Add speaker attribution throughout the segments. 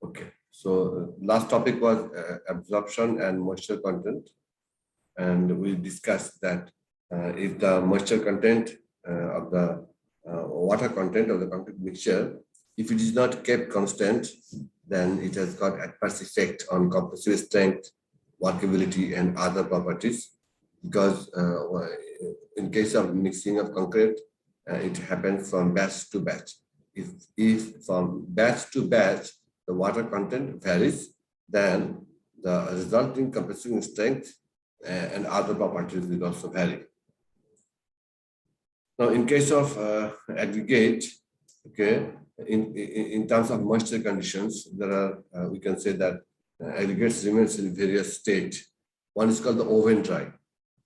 Speaker 1: Okay, so last topic was absorption and moisture content, and we discussed that if the moisture content of the water content of the concrete mixture, if it is not kept constant, then it has got adverse effect on compressive strength, workability, and other properties. Because in case of mixing of concrete, it happens from batch to batch. If from batch to batch the water content varies, then the resulting compressive strength and other properties will also vary. Now, in case of aggregate, okay, in terms of moisture conditions, there are we can say that aggregates remains in various states. One is called the oven dry.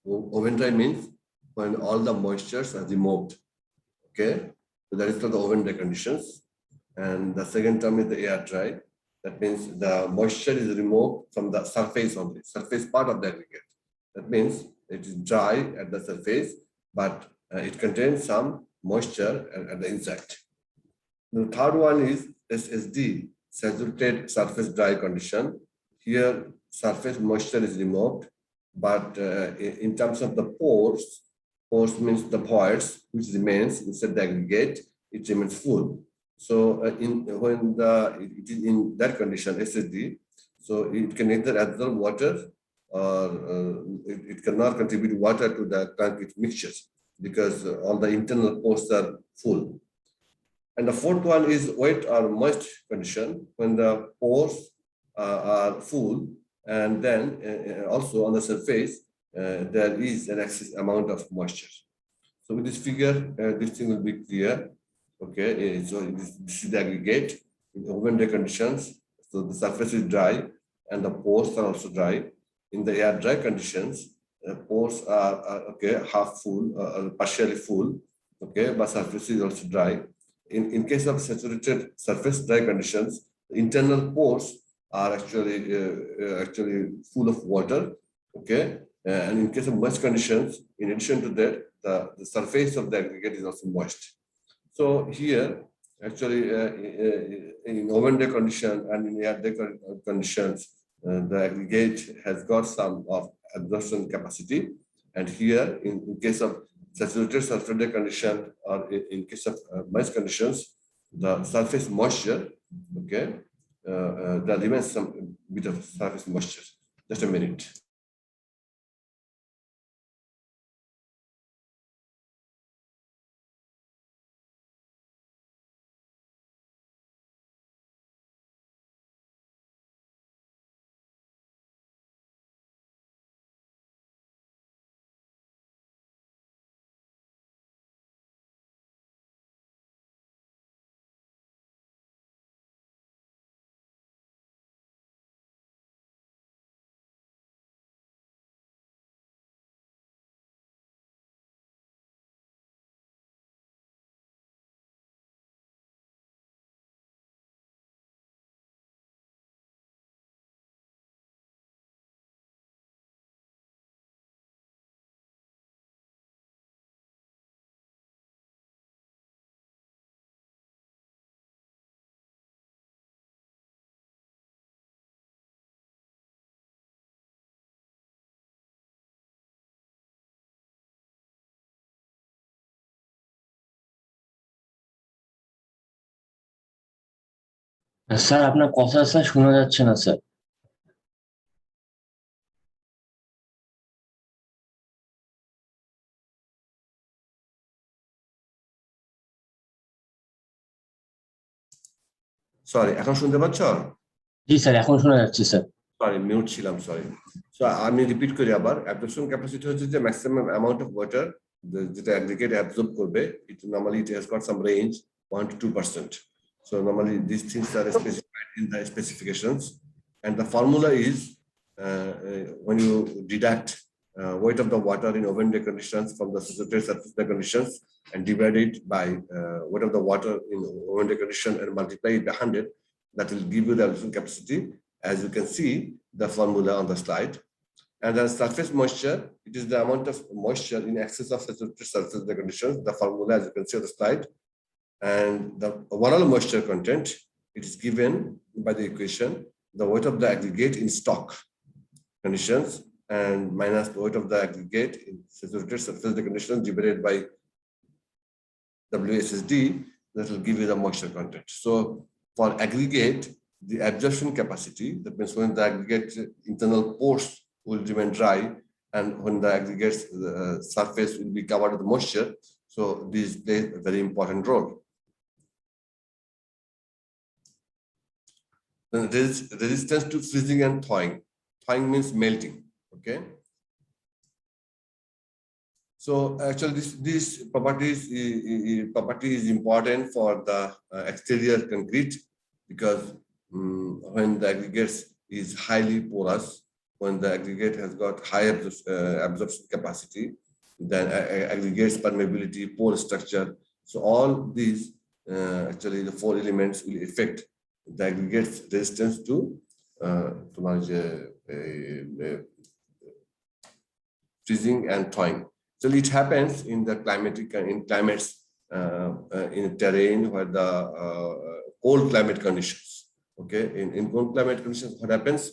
Speaker 1: Oven dry means when all the moistures are removed. Okay, so that is called the oven dry conditions. And the second term is the air dry. That means the moisture is removed from the surface only, surface part of the aggregate. That means it is dry at the surface, but it contains some moisture at the inside. The third one is SSD, saturated surface dry condition. Here, surface moisture is removed, but in terms of the pores, pores means the voids which remains inside the aggregate, it remains full. So when it is in that condition, SSD, so it can either absorb water or it cannot contribute water to the concrete mixtures because all the internal pores are full. And the fourth one is wet or moist condition, when the pores are full, and then also on the surface there is an excess amount of moisture. So with this figure, this thing will be clear. Okay, so this is the aggregate in oven dry conditions. So the surface is dry and the pores are also dry. In the air dry conditions, pores are okay, half full or partially full. Okay, but surface is also dry. In case of saturated surface dry conditions, the internal pores are actually full of water. Okay, and in case of moist conditions, in addition to that, the surface of the aggregate is also moist. So here, actually, in oven dry condition and in air dry conditions, the aggregate has got some of absorption capacity. And here, in case of saturated surface dry condition or in case of moist conditions, the surface moisture, okay, there remains some bit of surface moisture. Just a minute.
Speaker 2: Sir আপনার কথা sir শোনা যাচ্ছে না sir.
Speaker 1: Sorry, এখন শুনতে পাচ্ছ?
Speaker 2: জি sir, এখন শোনা যাচ্ছে স্যার।
Speaker 1: সরি, মিউট ছিলাম, সরি। সো আমি রিপিট করি আবার, অ্যাবজর্পশন ক্যাপাসিটি হচ্ছে যে ম্যাক্সিমাম অ্যামাউন্ট অফ ওয়াটার যেটা অ্যাগ্রিগেট অ্যাবজর্ব করবে, it normally it has got some range 1 to 2%. So normally these things are specified in the specifications, and the formula is when you deduct weight of the water in oven dry conditions from the saturated surface dry conditions and divide it by weight of the water in oven dry condition and multiply it by 100, that will give you the absorption capacity, as you can see the formula on the slide. And then surface moisture, it is the amount of moisture in excess of saturated surface dry conditions, the formula as you can see on the slide. And the overall moisture content, it is given by the equation the weight of the aggregate in stock conditions and minus the weight of the aggregate in saturated surface conditions divided by WSSD, that will give you the moisture content. So for aggregate, the absorption capacity, that means when the aggregate internal pores will remain dry and when the aggregate surface will be covered with moisture, so this plays a very important role. Then there is resistance to freezing and thawing. Thawing means melting, okay? So actually, this property is important for the exterior concrete because when the aggregate is highly porous, when the aggregate has got high absorption capacity, then aggregates permeability, pore structure. So all these actually the four elements will affect the aggregate's resistance to freezing and thawing. So it happens in the climates in terrain where the cold climate conditions. Okay, in cold climate conditions, what happens?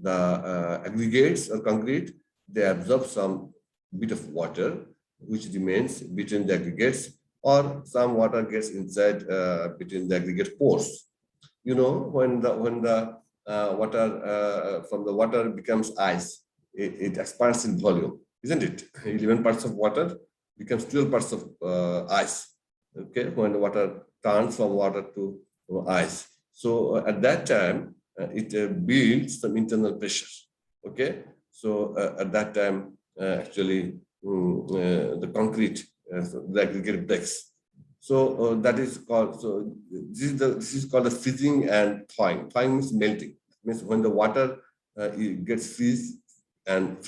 Speaker 1: The aggregates or concrete, they absorb some bit of water which remains between the aggregates, or some water gets inside between the aggregate pores. You know, when the water from the water becomes ice, it expands in volume, isn't it? 11 parts of water becomes 12 parts of ice. Okay, when the water turns from water to ice. So at that time, it builds some internal pressure. Okay, so at that time, actually, the concrete, the aggregate breaks. So that is called. So this is called the freezing and thawing. Thawing means melting. It means when the water gets freezed, and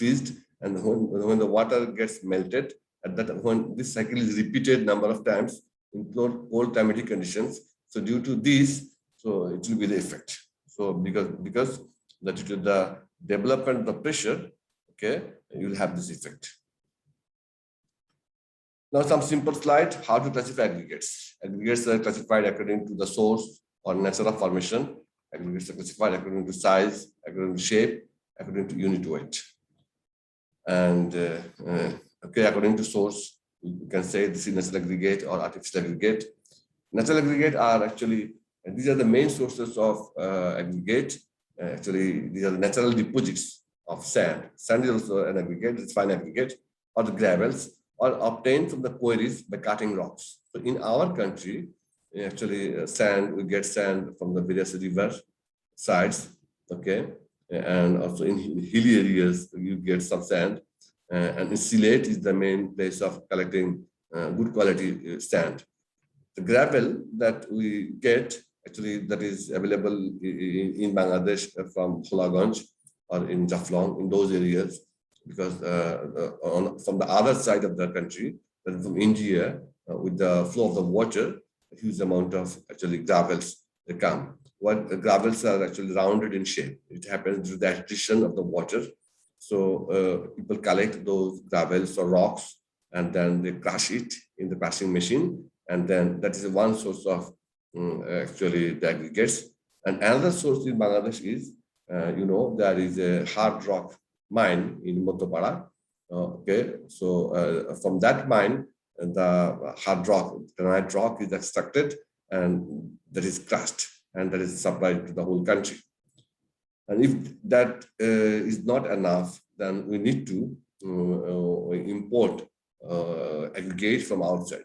Speaker 1: when the water gets melted, at that when this cycle is repeated number of times in cold climatic conditions. So due to this, so it will be the effect. So because that due to the development of the pressure, okay, you will have this effect. Now some simple slide, how to classify aggregates. Aggregates are classified according to the source or nature of formation. Aggregates are classified according to size, according to shape, according to unit weight. And okay, according to source, you can say this is natural aggregate or artificial aggregate. Natural aggregate are actually, these are the main sources of aggregate. Actually, these are the natural deposits of sand. Sand is also an aggregate, it's fine aggregate, or the gravels, or obtained from the quarries by cutting rocks. So in our country, actually sand, we get sand from the various river sides, okay? And also in hilly areas, you get some sand. And in Sylhet is the main place of collecting good quality sand. The gravel that we get, actually that is available in Bangladesh from Holaganj or in Jaflong, in those areas, because from the other side of the country, from India, with the flow of the water, a huge amount of actually gravels they come. What the gravels are actually rounded in shape. It happens through the attrition of the water. So people collect those gravels or rocks and then they crush it in the crushing machine. And then that is one source of actually the aggregates. And another source in Bangladesh is, there is a hard rock mine in Motopara. Okay, so from that mine, the hard rock, granite rock is extracted and that is crushed and that is supplied to the whole country. And if that is not enough, then we need to import aggregate from outside.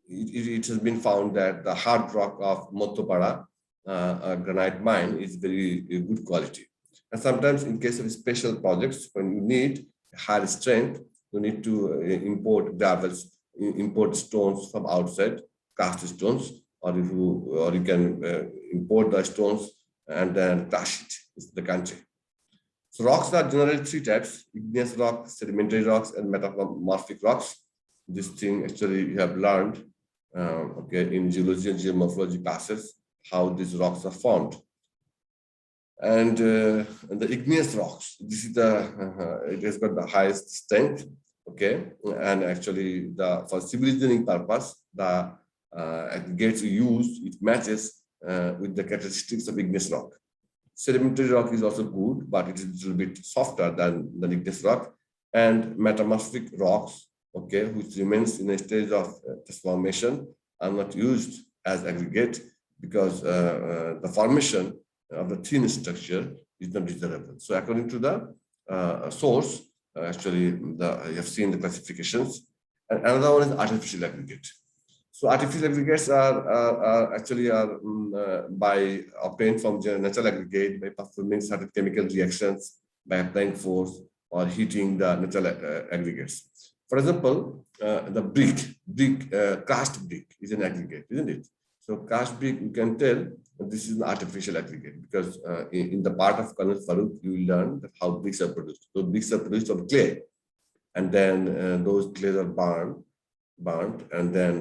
Speaker 1: It has been found that the hard rock of Motopara granite mine is very good quality. And sometimes in case of special projects, when you need high strength, you need to import gravels, import stones from outside, cast stones, or you can import the stones and then crush it in the country. So rocks are generally three types: igneous rocks, sedimentary rocks, and metamorphic rocks. This thing actually you have learned okay, in geology and geomorphology classes, how these rocks are formed. And the igneous rocks, this is it has got the highest strength, okay, and actually for civil engineering purpose, the aggregates you use, it matches with the characteristics of igneous rock. Sedimentary rock is also good, but it is a little bit softer than the igneous rock. And metamorphic rocks, okay, which remains in a stage of transformation, are not used as aggregate because the formation of the thin structure is not desirable. So according to the source, actually, you have seen the classifications. And another one is artificial aggregate. So artificial aggregates are actually by obtained from natural aggregate by performing certain chemical reactions, by applying force or heating the natural aggregates. For example, the cast brick is an aggregate, isn't it? So cast brick, you can tell this is an artificial aggregate because in the part of Colonel Farooq, you will learn that how bricks are produced. So bricks are produced from clay, and then those clays are burnt, and then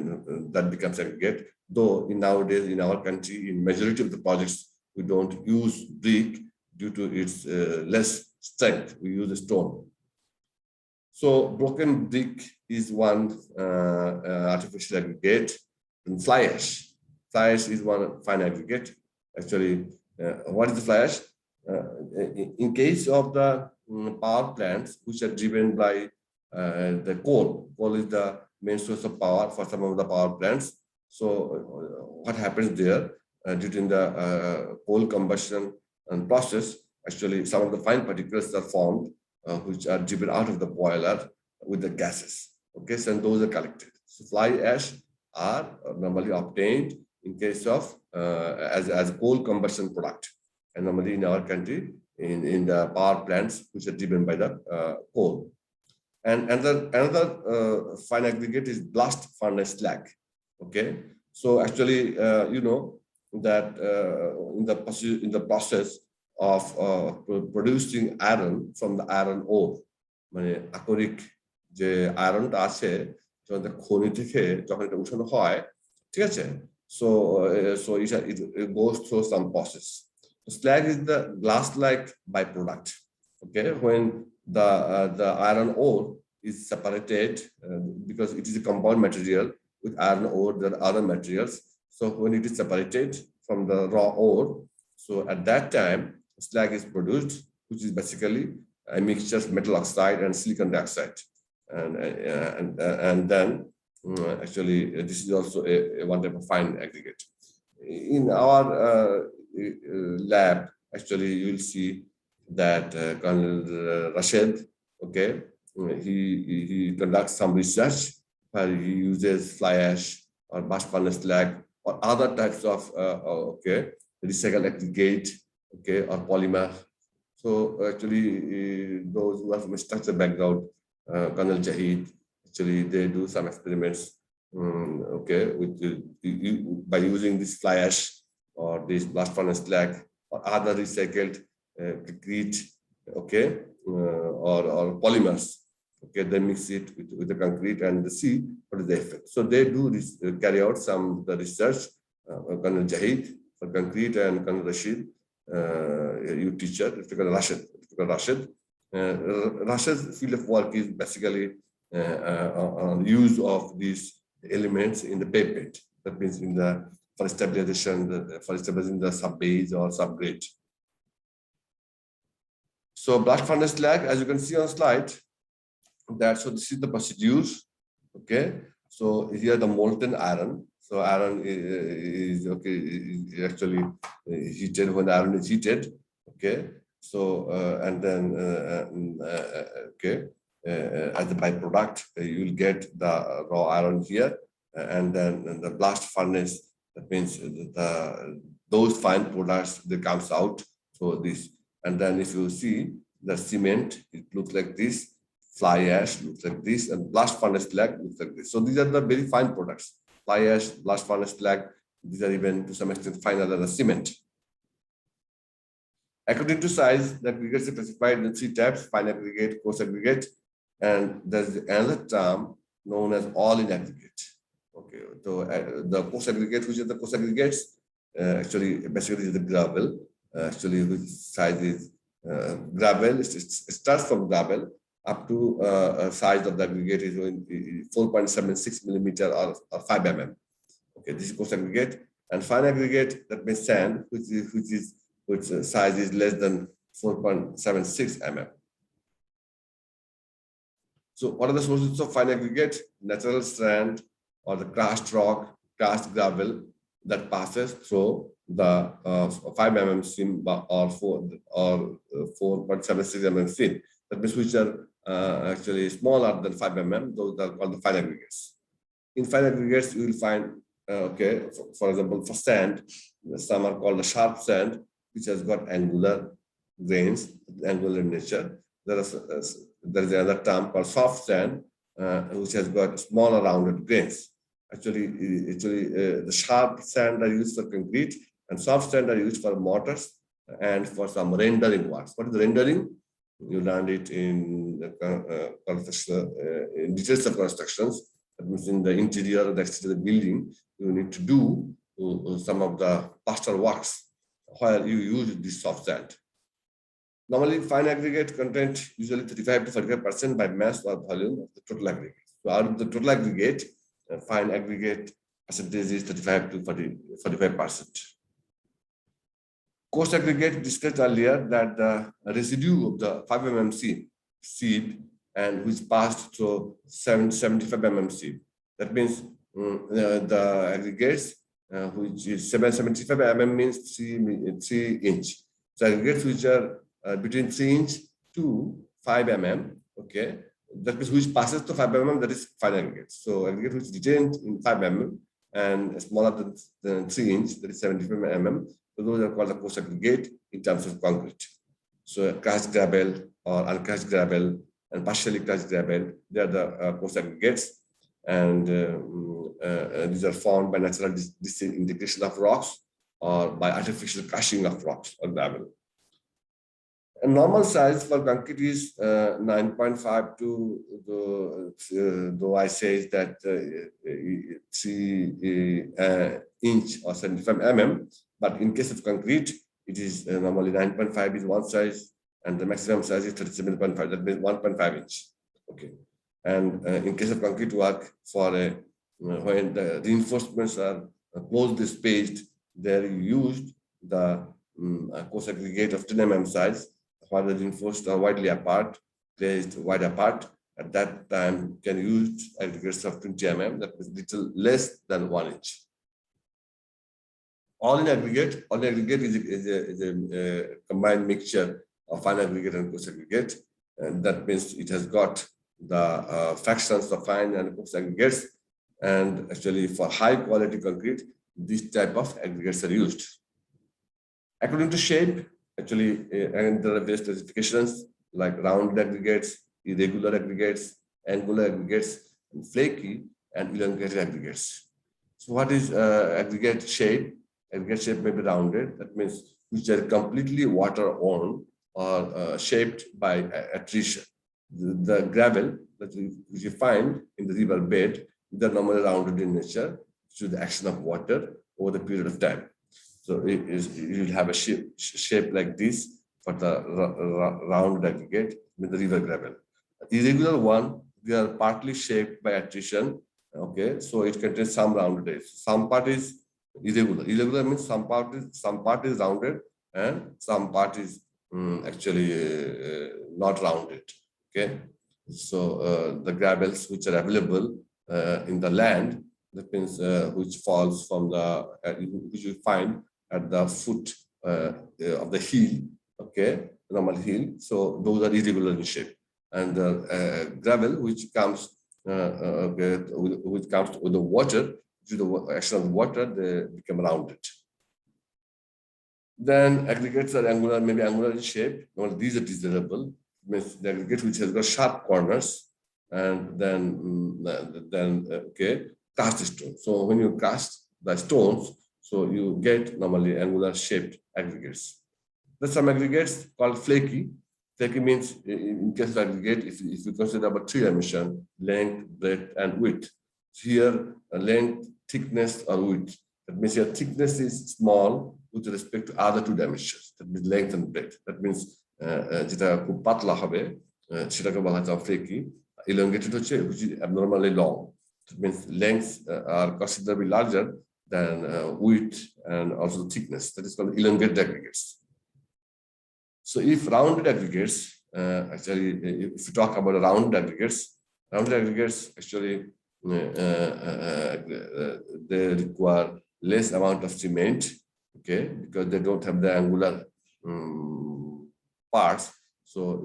Speaker 1: that becomes aggregate. Though nowadays in our country, in majority of the projects, we don't use brick due to its less strength. We use a stone. So broken brick is one artificial aggregate, and fly ash. Fly ash is one fine aggregate. Actually, what is the fly ash? In case of the power plants which are driven by the coal is the main source of power for some of the power plants. So what happens there during the coal combustion and process, actually some of the fine particles are formed which are driven out of the boiler with the gases. Okay, so those are collected. So fly ash are normally obtained in case of as coal combustion product, and normally in our country in the power plants which are driven by the coal. And another fine aggregate is blast furnace slag. Okay, so actually you know that in the process of producing iron from the iron ore, মানে আকরিক যে আয়রনটা আছে যখন খনি থেকে যখন এটা উঠানো হয়, ঠিক আছে? So it goes through some process. The slag is the glass-like byproduct. Okay, when the iron ore is separated because it is a compound material with iron ore, there are other materials. So when it is separated from the raw ore, so at that time slag is produced, which is basically a mixture of metal oxide and silicon dioxide, and then actually this is also a one type of fine aggregate. In our lab, actually you will see that Colonel Rashid, okay, he conducts some research where he uses fly ash or blast furnace slag or other types of okay, recycled aggregate, okay, or polymer. So actually those who have from a structure background, Colonel Jahid, actually they do some experiments, okay, with by using this fly ash or this blast furnace slag or other recycled concrete, okay, or polymers. Okay, they mix it with the concrete and see what is the effect. So they do carry out some the research. Colonel Jahid for concrete and Colonel Rashid, you teacher, Rashid. Rashid's field of work is basically on use of these elements in the pavement. That means for stabilizing the sub-base or subgrade. So blast furnace slag, as you can see on slide, so this is the procedures. Okay, so here the molten iron. So iron is okay, is actually heated when iron is heated. Okay, so and then okay, as a byproduct, you will get the raw iron here, and then the blast furnace. That means those fine products that comes out. So this, and then if you see the cement, it looks like this. Fly ash looks like this, and blast furnace slag looks like this. So these are the very fine products. Fly ash, blast furnace slag, these are even to some extent finer than the cement. According to size, the aggregates are classified in 3 types: fine aggregate, coarse aggregate, and there's another term known as all-in aggregate. Okay, so the coarse aggregate, which is the coarse aggregates, actually basically is the gravel. Actually, which size is gravel? It starts from gravel up to size of the aggregate is 4.76 millimeter or 5 mm. Okay, this is coarse aggregate. And fine aggregate, that means sand, which is which size is less than 4.76 mm. So what are the sources of fine aggregate? Natural sand or the crushed rock, crushed gravel that passes through the 5 mm seam or 4.76 mm seam. That means which are actually smaller than 5 mm. Those are called the fine aggregates. In fine aggregates, you will find, for example, for sand, some are called the sharp sand, which has got angular grains, angular in nature. There is another term called soft sand, which has got smaller rounded grains. Actually, the sharp sand are used for concrete, and soft sand are used for mortars and for some rendering works. What is the rendering? You learned it in the in details of constructions. That means in the interior or the exterior of the building, you need to do some of the plaster works where you use this soft sand. Normally, fine aggregate content usually 35 to 45% by mass or volume of the total aggregate. So out of the total aggregate, fine aggregate percentage is 35 to 45%. Coarse aggregate discussed earlier that the residue of the 5 mm seed and which passed through 75 mm seed. That means the aggregates which is 775 mm means 3 inch. So aggregates which are between 3 inch to 5 mm, okay, that means which passes to 5 mm, that is fine aggregate. So aggregate which is detained in 5 mm and smaller than 3 inch, that is 75 mm. So those are called the coarse aggregate in terms of concrete. So crushed gravel or uncrushed gravel and partially crushed gravel, they are the coarse aggregates, and these are formed by natural disintegration of rocks or by artificial crushing of rocks or gravel. A normal size for concrete is 9.5 to though I say that 3 inch or 75 mm, but in case of concrete, it is normally 9.5 is one size, and the maximum size is 37.5. That means 1.5 inch. Okay, and in case of concrete work, for when the reinforcements are closely spaced, there used the coarse aggregate of 10 mm size. While the reinforced are widely apart, placed wide apart, at that time can use aggregates of 20 mm, that is little less than 1 inch. All in aggregate is a combined mixture of fine aggregate and coarse aggregate, and that means it has got the fractions of fine and coarse aggregates. And actually, for high quality concrete, this type of aggregates are used. According to shape, actually, and there are various specifications like round aggregates, irregular aggregates, angular aggregates, and flaky and elongated aggregates. So what is aggregate shape? Aggregate shape may be rounded. That means which are completely water-worn or shaped by attrition. The gravel that you find in the river bed, they're normally rounded in nature through the action of water over the period of time. So you will have a shape like this for the round aggregate with the river gravel. Irregular one, they are partly shaped by attrition. Okay, so it contains some rounded edge. Some part is irregular. Irregular means some part is rounded and some part is actually not rounded. Okay, so the gravels which are available in the land, that means which falls from the which you find at the foot of the heel, okay, normal heel. So those are irregular in shape, and the gravel which comes with the water, due to the action of the water, they become rounded. Then aggregates are angular, maybe angular in shape. Well, these are desirable. Means the aggregate which has got sharp corners, and then okay, cast stone. So when you cast the stones, so you get normally angular shaped aggregates. There's some aggregates called flaky. Flaky means in case of aggregate, if you consider about 3 dimensions, length, breadth, and width. Here, length, thickness, or width. That means your thickness is small with respect to other 2 dimensions. That means length and breadth. That means যেটা খুব পাতলা হবে সেটাকে বলা হয় flaky. Elongated হচ্ছে which is abnormally long. That means lengths are considerably larger than width and also thickness. That is called elongated aggregates. So if rounded aggregates, actually, if you talk about rounded aggregates actually they require less amount of cement, okay, because they don't have the angular parts. So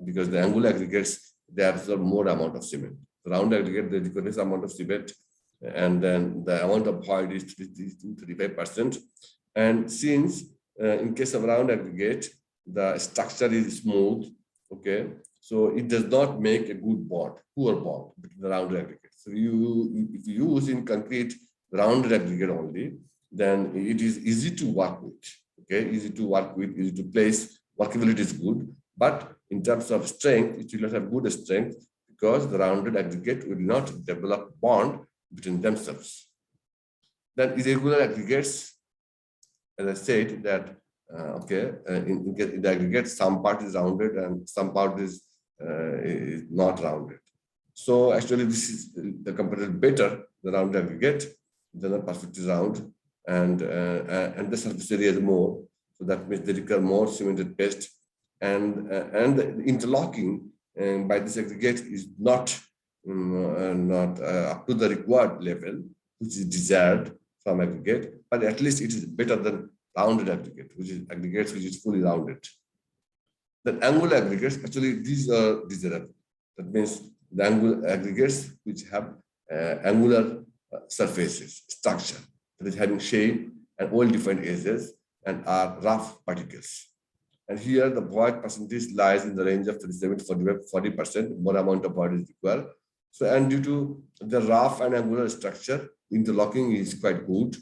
Speaker 1: because the angular aggregates, they absorb more amount of cement. The round aggregate, they require less amount of cement, and then the amount of void is 35%. And since in case of round aggregate, the structure is smooth, okay, so it does not make a good bond, poor bond between the rounded aggregate. So if you use in concrete rounded aggregate only, then it is easy to work with, okay, easy to work with, easy to place, workability is good, but in terms of strength, it will not have good strength because the rounded aggregate will not develop bond between themselves. Then irregular aggregates, as I said, that in the aggregate, some part is rounded and some part is not rounded. So actually, this is the comparative better, the round aggregate, than the perfectly round, and the surface area is more. So that means they require more cemented paste, and the interlocking by this aggregate is not up to the required level, which is desired from aggregate, but at least it is better than rounded aggregate, which is aggregates which is fully rounded. Then angular aggregates, actually these are desirable. That means the angular aggregates which have angular surfaces, structure, that is having shape and well-defined edges and are rough particles. And here the void percentage lies in the range of 37 to 40%, more amount of void is required. So, and due to the rough and angular structure, interlocking is quite good,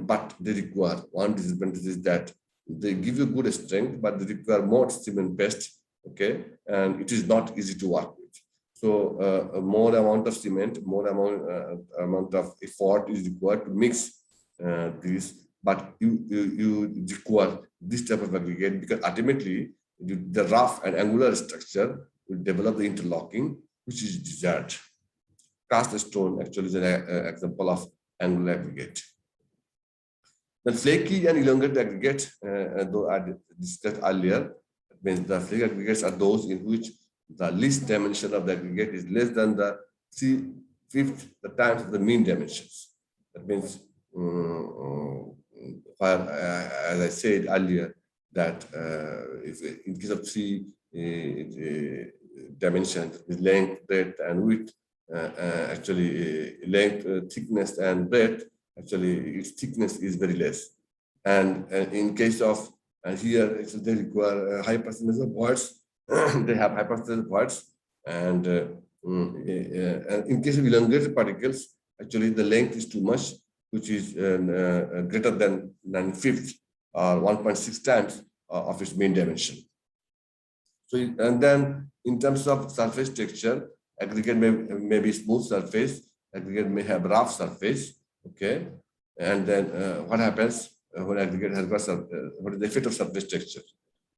Speaker 1: but they require, one disadvantage is that they give you good strength, but they require more cement paste, okay, and it is not easy to work with. So more amount of cement, more amount of effort is required to mix this, but you require this type of aggregate because ultimately the rough and angular structure will develop the interlocking, which is desired. Cast stone actually is an example of angular aggregate. The flaky and elongated aggregate, though I discussed earlier, means the flaky aggregates are those in which the least dimension of the aggregate is less than the 3/5 the times of the mean dimensions. That means, as I said earlier, that if in case of 3 dimensions, length, breadth, and width, actually length, thickness, and breadth, actually its thickness is very less. And in case of here, they require a high percentage of voids. They have high percentage of voids. And in case of elongated particles, actually the length is too much, which is greater than 9/5 or 1.6 times of its mean dimension. So, and then in terms of surface texture, aggregate may be smooth surface, aggregate may have rough surface, okay? And then what happens when aggregate has got what is the effect of surface texture?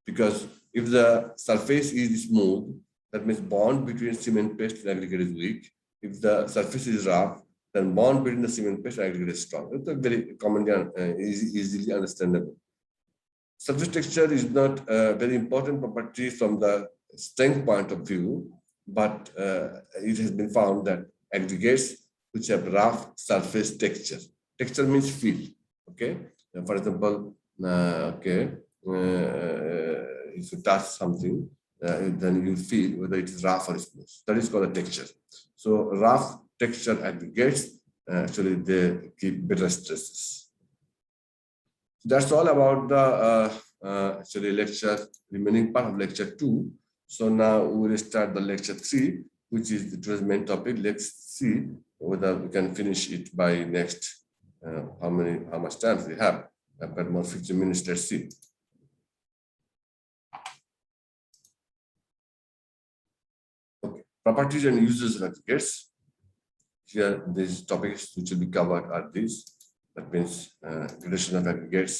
Speaker 1: Because if the surface is smooth, that means bond between cement paste and aggregate is weak. If the surface is rough, then bond between the cement paste and aggregate is strong. It's a very commonly easily understandable. Surface texture is not a very important property from the strength point of view, but it has been found that aggregates which have rough surface texture. Texture means feel, okay? For example, if you touch something, then you feel whether it is rough or smooth. That is called a texture. So rough texture aggregates, actually they keep better stresses. That's all about the actually remaining part of lecture 2. So now we will start the lecture 3, which is the main topic. Let's see whether we can finish it by next. How much time we have? I've got more 15 minutes. Let's see. Okay, properties and uses of aggregates. Here, these topics which will be covered are these. That means gradation of aggregates,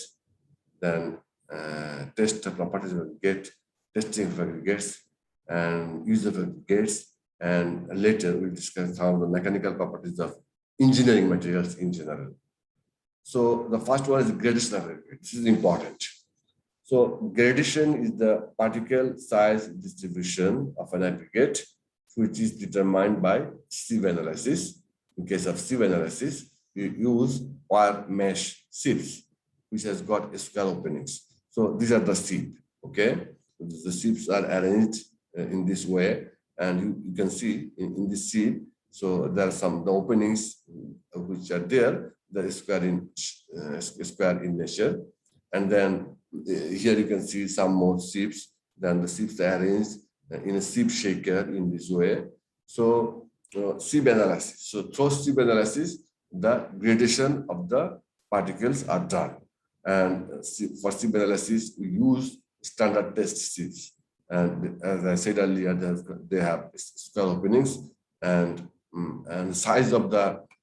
Speaker 1: then test the properties of aggregate, testing of aggregates, and use of aggregates, and later we'll discuss some of the mechanical properties of engineering materials in general. So the first one is gradation of aggregates. This is important. So gradation is the particle size distribution of an aggregate, which is determined by sieve analysis. In case of sieve analysis, we use wire mesh sieves, which has got square openings. So these are the sieve, okay? The sieves are arranged in this way, and you can see in this sieve, so there are the openings which are there, that is square in nature. And then here you can see some more sieves. Then the sieves are arranged in a sieve shaker in this way. So sieve analysis. So through sieve analysis, the gradation of the particles are done. And for sieve analysis, we use standard test sieves. And as I said earlier, they have square openings, and the size of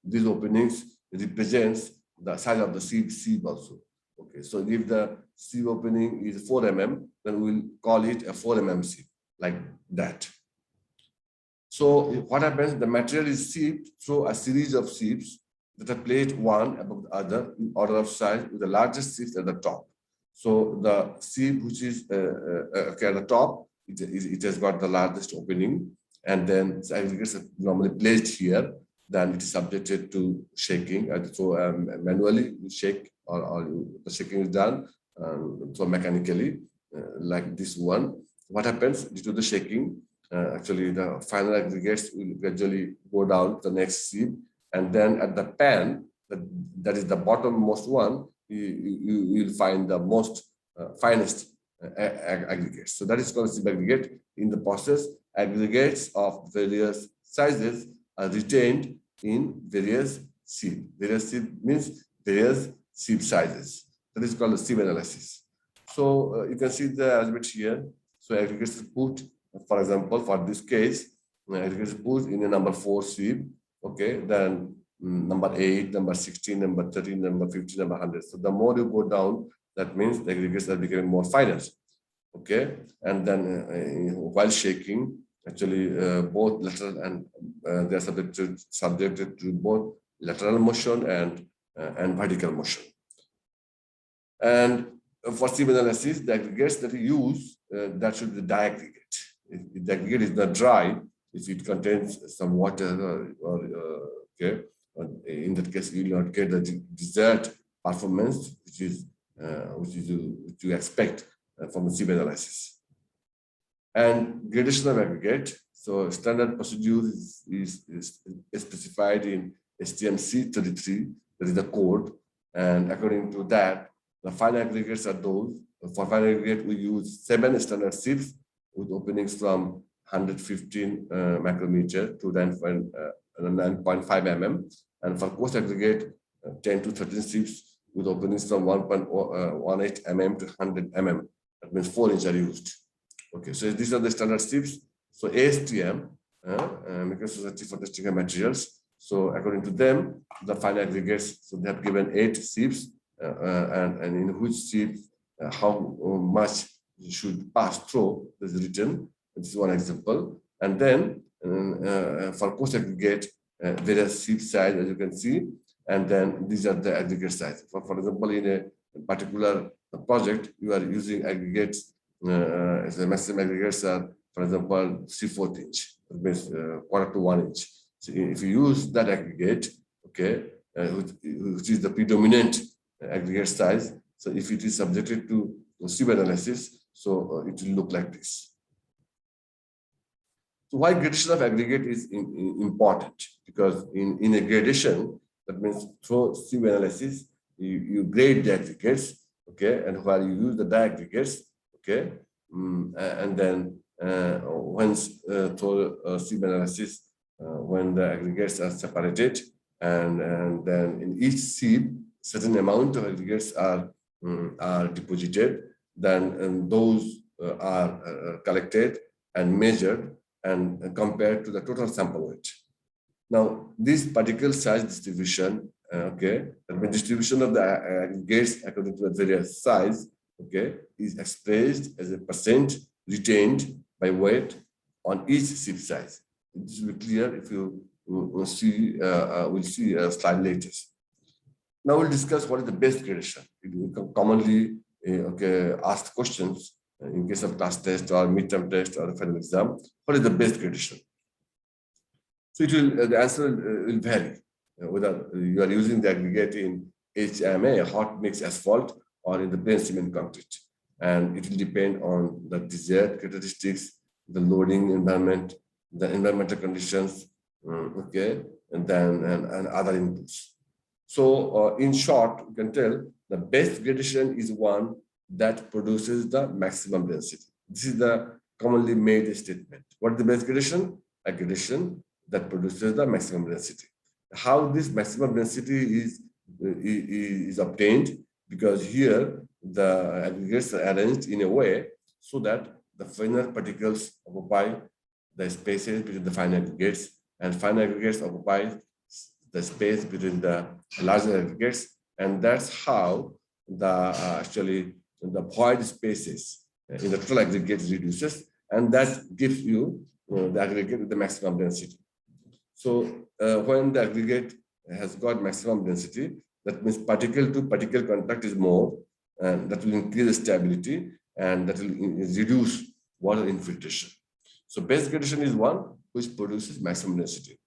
Speaker 1: these openings represents the size of the sieve also. Okay, so if the sieve opening is 4 mm, then we'll call it a 4 mm sieve, like that. So what happens? The material is sieved through a series of sieves that are placed one above the other in order of size, with the largest sieve at the top. So the sieve which is at the top, it has got the largest opening, and then the aggregates are normally placed here. Then it is subjected to shaking. So manually you shake, or the shaking is done so mechanically, like this one. What happens due to the shaking? Actually, the final aggregates will gradually go down to the next sieve, and then at the pan, that is the bottommost one, you will find the most finest aggregates. So that is called sieve aggregate. In the process, aggregates of various sizes are retained in various sieve. Various sieve means various sieve sizes. That is called the sieve analysis. So you can see the alphabet here. So aggregates put, for example, for this case, aggregates put in a number 4 sieve. Okay, then number 8, number 16, number 13, number 15, number 100. So the more you go down, that means the aggregates are becoming more finer. Okay, and then while shaking, actually both lateral and they are subjected to both lateral motion and vertical motion. And for sieve analysis, the aggregates that we use, that should be the dye aggregate. If the aggregate is not dry, if it contains some water okay, in that case, you will not get the desired performance, which you expect from the sieve analysis. And gradation of aggregate. So standard procedure is specified in STM CE-201, that is the code. And according to that, the final aggregates are those. For final aggregate, we use 7 standard sieves with openings from 115 micrometer to 9.5 mm. And for coarse aggregate, 10 to 13 sieves with openings from 1.18 mm to 100 mm. That means 4 inches are used. Okay, so these are the standard sieves. So ASTM, American Society for Testing of Materials. So according to them, the final aggregates, so they have given 8 sieves, and in which sieve how much should pass through is written. This is one example. And then for coarse aggregate, various sieve size, as you can see, and then these are the aggregate size. For example, in a particular project, you are using aggregates, as a maximum aggregates are, for example, 3/4 inch, that means 1/4 to 1 inch. So if you use that aggregate, okay, which is the predominant aggregate size, so if it is subjected to sieve analysis, so it will look like this. So why gradation of aggregate is important? Because in a gradation, that means through sieve analysis, you grade the aggregates, okay, and while you use the dye aggregates, okay, and then once through sieve analysis, when the aggregates are separated, and then in each sieve, certain amount of aggregates are deposited, then those are collected and measured and compared to the total sample weight. Now, this particle size distribution, okay, the distribution of the aggregates according to the various size, okay, is expressed as a percent retained by weight on each sieve size. This will be clear if you see, we'll see a slide later. Now we'll discuss what is the best gradation. Commonly okay, asked questions in case of class test or midterm test or final exam, what is the best gradation? So it will, the answer will vary whether you are using the aggregate in HMA, hot mix asphalt, or in the plain cement concrete. And it will depend on the desired characteristics, the loading environment, the environmental conditions, okay, and then and other inputs. So in short, you can tell the best gradation is one that produces the maximum density. This is the commonly made statement. What is the best gradation? A gradation that produces the maximum density. How this maximum density is obtained? Because here the aggregates are arranged in a way so that the finer particles occupy the spaces between the fine aggregates, and fine aggregates occupy the space between the larger aggregates, and that's how the actually the void spaces in the total aggregate reduces, and that gives you the aggregate with the maximum density. So when the aggregate has got maximum density, that means particle to particle contact is more, and that will increase the stability, and that will reduce water infiltration. So best gradation is one which produces maximum density.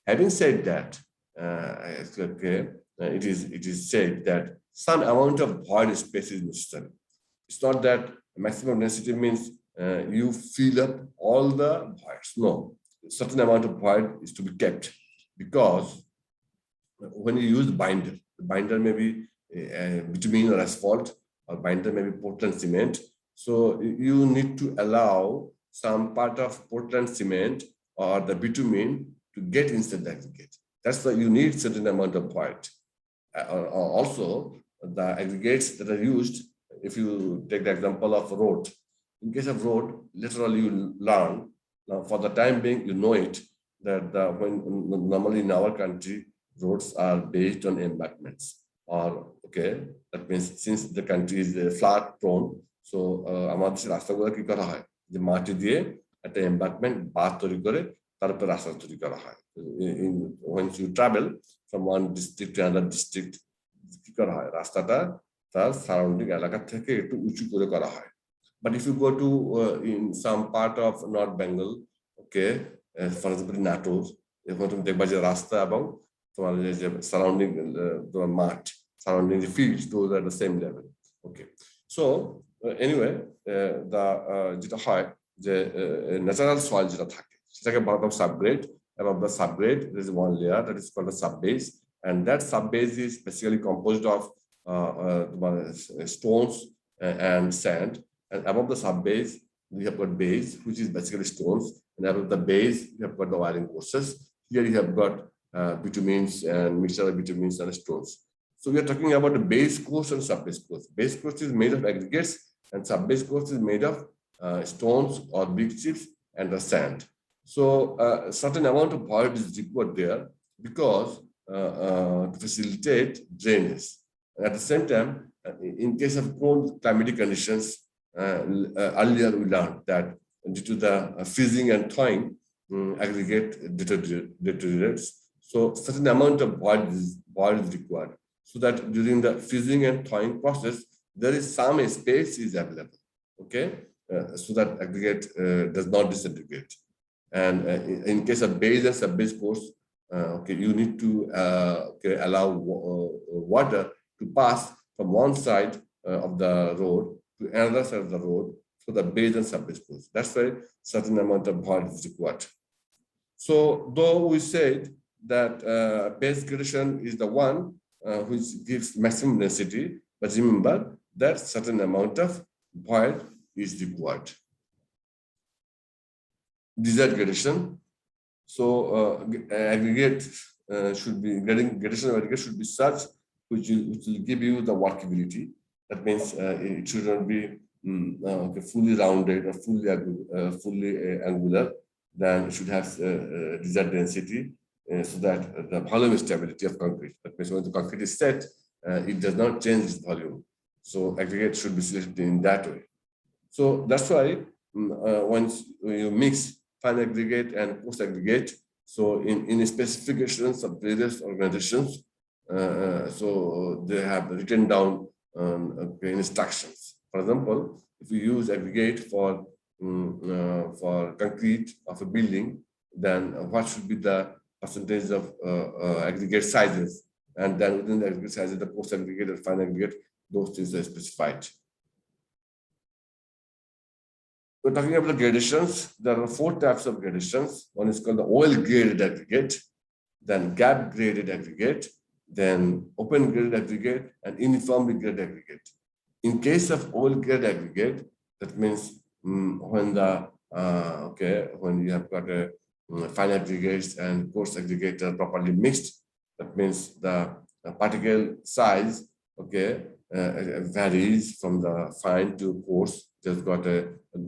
Speaker 1: Having said that, it is said that some amount of void space is necessary. It's not that maximum density means you fill up all the voids. No, a certain amount of void is to be kept, because when you use the binder may be bitumen or asphalt, or binder may be Portland cement. So you need to allow some part of Portland cement or the bitumen to get inside the aggregate. That's why you need certain amount of void. Also, the aggregates that are used, if you take the example of road, in case of road, literally you learn, now for the time being, you know it, that when normally in our country, roads are based on embankments, or okay, that means since the country is flat prone, so আমাদের রাস্তাগুলো কি করা হয় যে মাটি দিয়ে একটা embankment বাঁধ তৈরি করে তারপর রাস্তা তৈরি করা হয়। When you travel from one district to another district, কি করা হয় রাস্তাটা তার সারাউন্ডিং এলাকা থেকে একটু উঁচু করে করা হয়। But if you go to in some part of North Bengal, okay, for example Natur, এখন তুমি দেখবা যে রাস্তা এবং তোমার যে সারাউন্ডিং তোমার মাঠ, সারাউন্ডিং যে fields, those are the same level. Okay, so anyway, the যেটা হয় যে ন্যাচারাল সয়েল যেটা থাকে সেটাকে বলা হয় subgrade, and of the subgrade there is one layer that is called the subbase, and that subbase is basically composed of stones and sand, and above the subbase we have got base, which is basically stones, and above the base we have got the wiring courses. Here you have got bitumens and mixture of bitumens and stones. So we are talking about the base course and subbase course. Base course is made of aggregates, and subbase course is made of stones or brick chips and the sand. So a certain amount of void is required there because to facilitate drainage. And at the same time, in case of cold climatic conditions, earlier we learned that due to the freezing and thawing, aggregate deteriorates. So certain amount of void is required, so that during the freezing and thawing process, there is some space is available, okay, so that aggregate does not disintegrate. And in case of base and subbase course, okay, you need to allow water to pass from one side of the road to another side of the road for the base and subbase course. That's why certain amount of void is required. So though we said that base gradation is the one which gives maximum density, but remember that certain amount of void is required. Desired gradation. So aggregate should be gradation of aggregate should be such which will give you the workability. That means it should not be fully rounded or fully angular. Then it should have desired density so that the volume stability of concrete. That means when the concrete is set, it does not change its volume. So aggregate should be selected in that way. So that's why once you mix fine aggregate and coarse aggregate, so in specifications of various organizations, so they have written down okay, instructions. For example, if you use aggregate for concrete of a building, then what should be the percentage of aggregate sizes? And then within the aggregate sizes, the post aggregate and fine aggregate, those things are specified. We're talking about the gradations. There are 4 types of gradations. One is called the oil graded aggregate, then gap graded aggregate, then open graded aggregate, and uniformly graded aggregate. In case of oil graded aggregate, that means when the when you have got a fine aggregates and coarse aggregate are properly mixed, that means the particle size varies from the fine to coarse. Just got a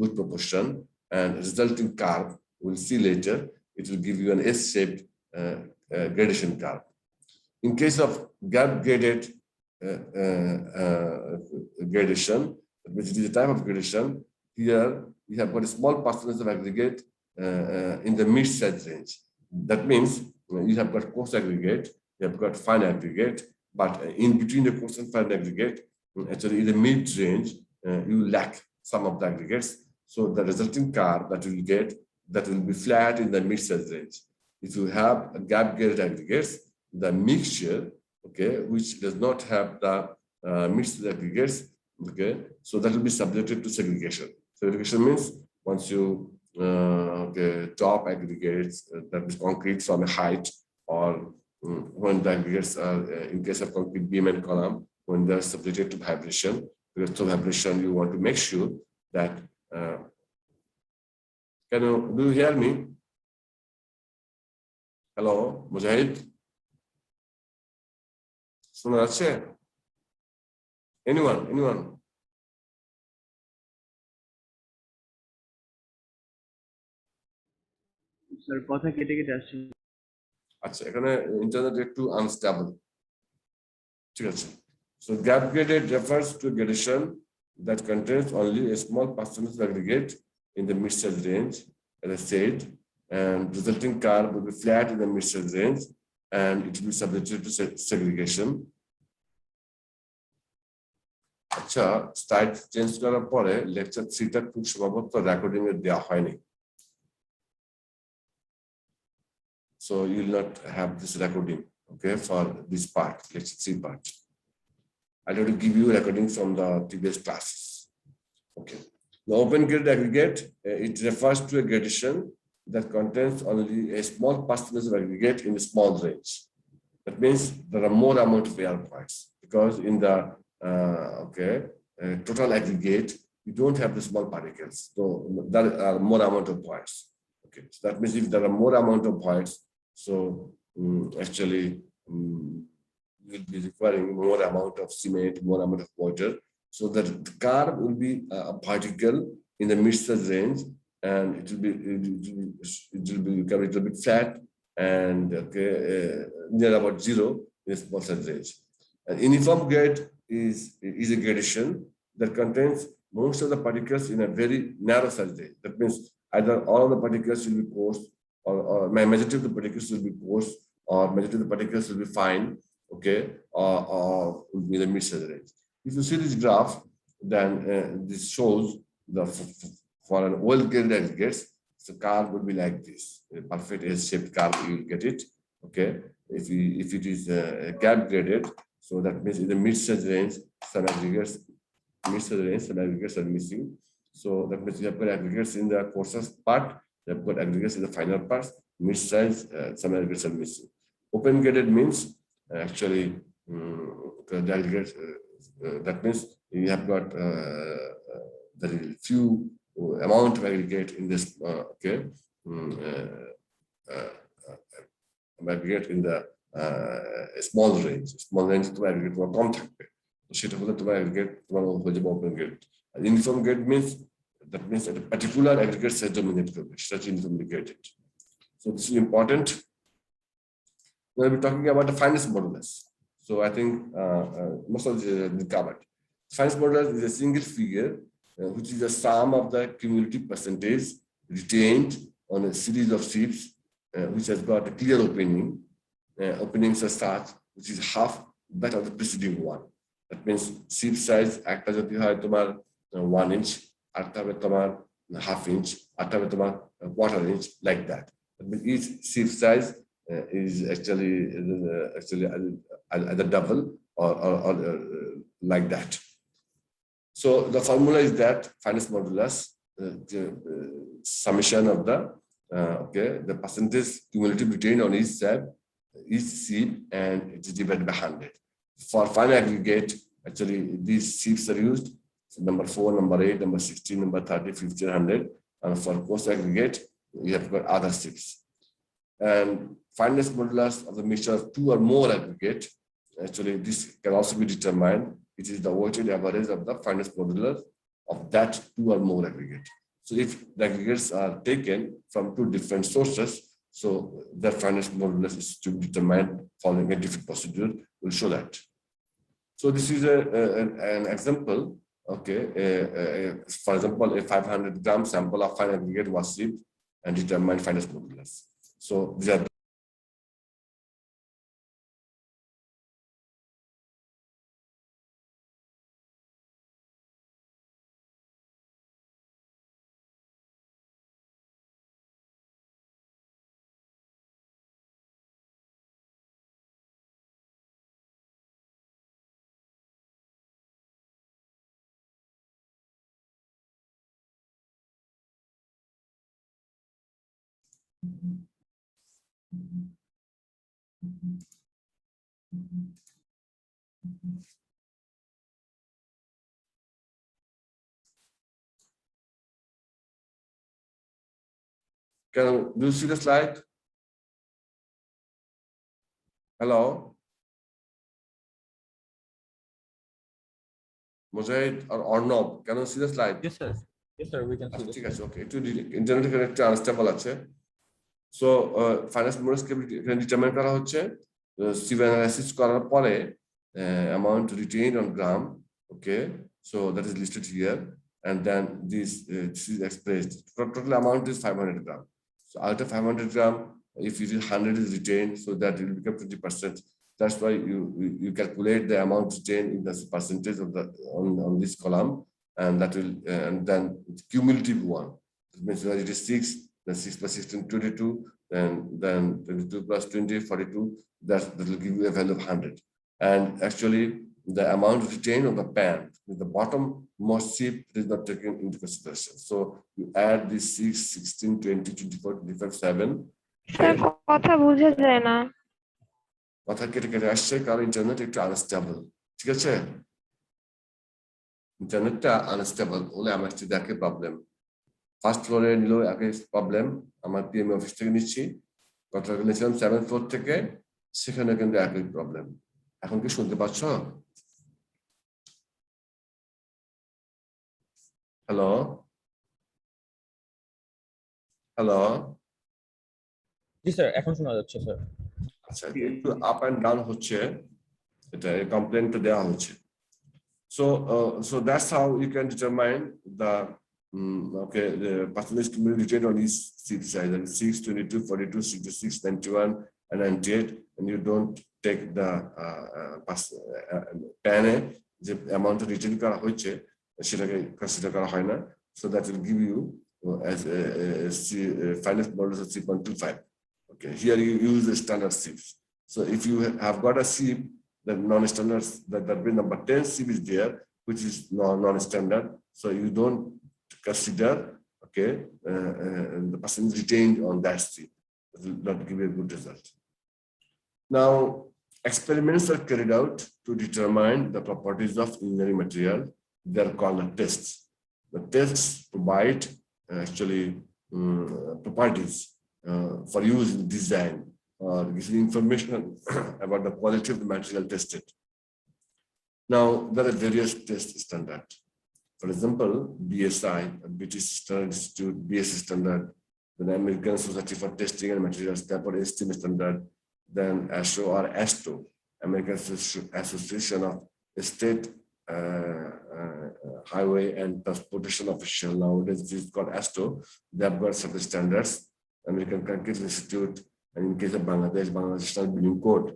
Speaker 1: good proportion, and resulting curve we'll see later. It will give you an S-shaped gradation curve. In case of gap graded gradation, which is a type of gradation, here we have got a small percentage of aggregate in the mid-size range. That means you have got coarse aggregate, you have got fine aggregate, but in between the coarse and fine aggregate, actually in the mid-range, you lack some of the aggregates. So the resulting curve that you will get, that will be flat in the mid-size range. If you have a gap graded aggregates, the mixture, which does not have the mixed aggregates, so that will be subjected to segregation. Segregation means once you top aggregates, that is concrete from a height, or when the aggregates are, in case of concrete beam and column, when they are subjected to vibration, because to vibration, you want to make sure that, do you hear me? Hello, Mujahid? শোনা যাচ্ছে? Anyone?
Speaker 3: Sir কথা কেটে কেটে আসছে।
Speaker 1: আচ্ছা, এখানে internet একটু unstable. ঠিক আছে। So gap graded refers to gradation that contains only a small percentage of aggregate in the mid-size range, as I said, and resulting curve will be flat in the mid-size range, and it will be subjected to segregation. আচ্ছা, slide change করার পরে lecture 3টা খুব সম্ভবত recording এ দেওয়া হয়নি। So you will not have this recording, for this part, lecture 3 part. I'll have to give you a recording from the previous classes. The open graded aggregate, it refers to a gradation that contains only a small percentage of aggregate in the small range. That means there are more amount of air points, because in the total aggregate, you don't have the small particles, so there are more amount of points. So that means if there are more amount of points, so actually will be requiring more amount of cement, more amount of water, so that the curve will be vertical in the mid-size range, and it will be become a little bit flat and near about 0 in the small size range. And uniform grade is a gradation that contains most of the particles in a very narrow size range. That means either all of the particles will be coarse, or majority of the particles will be coarse, or majority of the particles will be fine, or will be in the mid-size range. If you see this graph, then this shows the for an oil graded aggregates, the curve would be like this, a perfect S-shaped curve. You will get it. If it is gap graded, so that means in the mid-size range, some aggregates are missing. So that means you have got aggregates in the coarsest part, you have got aggregates in the finer parts, mid-size, some aggregates are missing. Open graded means actually the aggregates, that means you have got very few amount of aggregate in this aggregate in the small range to aggregate তোমার কম থাকবে, তো সেটা হলে তোমার aggregate তোমার হয়ে যাবে open grade. And uniform grade means that means that a particular aggregate set dominate করবে, সেটা uniformly graded. So this is important. We'll be talking about the finest modulus. So I think most of the covered. Finest modulus is a single figure which is the sum of the cumulative percentage retained on a series of sheets which has got a clear opening. Openings are such which is half that of the preceding one. That means sieve size একটা যদি হয় তোমার 1 inch, আরেকটা হবে তোমার half inch, আরেকটা হবে তোমার quarter inch, like that. That means each sieve size is actually either double or like that. So the formula is that finest modulus, summation of the the percentage cumulative retained on each sieve, and it is divided by 100. For final aggregate, actually these sieves are used. So number 4, number 8, number 16, number 30, 50, 100. And for post aggregate, we have got other sieves. And finest modulus of the mixture of 2 or more aggregate, actually this can also be determined. It is the weighted average of the finest modulus of that 2 or more aggregate. So if the aggregates are taken from 2 different sources, so their finest modulus is to be determined following a different procedure. Will show that. So this is an example. Okay, for example, a 500-gram sample of fine aggregate was sieved and determined finest modulus. So these are do you see the slide? Hello? Mujahid or Arnab, can you see the slide?
Speaker 4: Yes, sir. Yes, sir. We can see
Speaker 1: ঠিক
Speaker 4: this.
Speaker 1: আছে, okay. একটু internet কানেক্টে unstable আছে। So finance মডেলসকে এখানে determine করা হচ্ছে সিভ analysis করার পরে amount retained on gram, okay, so that is listed here, and then this is expressed. Total amount is 500 gram. So out of 500 gram, if it is 100 is retained, so that it will become 20%. That's why you calculate the amount retained in the percentage of the on this column, and that will and then cumulative one. It means that it is 6, then 6 plus 16, 22, then 22 plus 20, 42. That will give you a value of 100. And actually, the amount retained on the pan, the bottom most sieve is not taken into consideration. So you add this 6, 16, 20, 24, 25, 7.
Speaker 5: Sir কথা বোঝা যায় না।
Speaker 1: কথা কেটে কেটে আসছে কারণ internet একটু আনস্টেবল। ঠিক আছে, ইন্টারনেটটা আনস্টেবল হলে আমার একটু দেখে প্রবলেম। ফার্স্ট ফ্লোরে নিলেও আগে প্রবলেম, আমার পিএম অফিস থেকে নিচ্ছি, কথা নিয়েছিলাম 7th ফ্লোর থেকে, সেখানে কিন্তু একই প্রবলেম। এখন কি শুনতে পাচ্ছ? হ্যালো হ্যালো,
Speaker 4: জি স্যার, এখন শোনা যাচ্ছে স্যার।
Speaker 1: আচ্ছা, একটু আপ এন্ড ডাউন হচ্ছে, এটা কমপ্লেইনটা দেওয়া হচ্ছে। So that's how you can determine the the percentage cumulative retained on each sieve size, like 6, 22, 42, 66, 91, and 98, and you don't take the pan the amount of retain করা হয়েছে সেটাকে consider করা হয় না, so that will give you as a finest modulus of 3.25. Okay, here you use the standard sieves. So if you have got a sieve, the non-standard, that means number 10 sieve is there, which is non-standard, so you don't consider, okay, the person is retained on that sieve. It will not give you a good result. Now, experiments are carried out to determine the properties of engineering material. They are called the tests. The tests provide actually properties for use in design or giving information about the quality of the material tested. Now, there are various test standards. For example, BSI, British Standard Institute, BS standard, the American Society for Testing and Materials STEM standard, then ASHO or ASTO, American Association of State Highway and Transportation Official. Nowadays, it is called ASTO. They have got certain standards. American Concrete Institute, and in case of Bangladesh, Bangladesh National Building Code.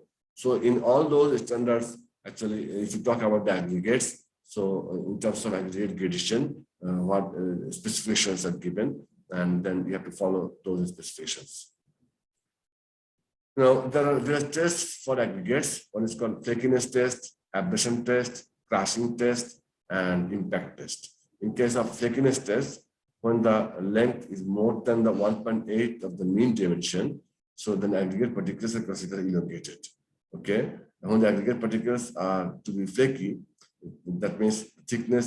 Speaker 1: So in all those standards, actually, if you talk about the aggregates, so in terms of aggregate gradation, what specifications are given, and then you have to follow those specifications. Now, there are tests for aggregates. One is called flakiness test, abrasion test, crashing test, and impact test. In case of flakiness test, when the length is more than the 1.8 of the mean dimension, so then aggregate particles are considered elongated. Okay, and when the aggregate particles are to be flaky, that means thickness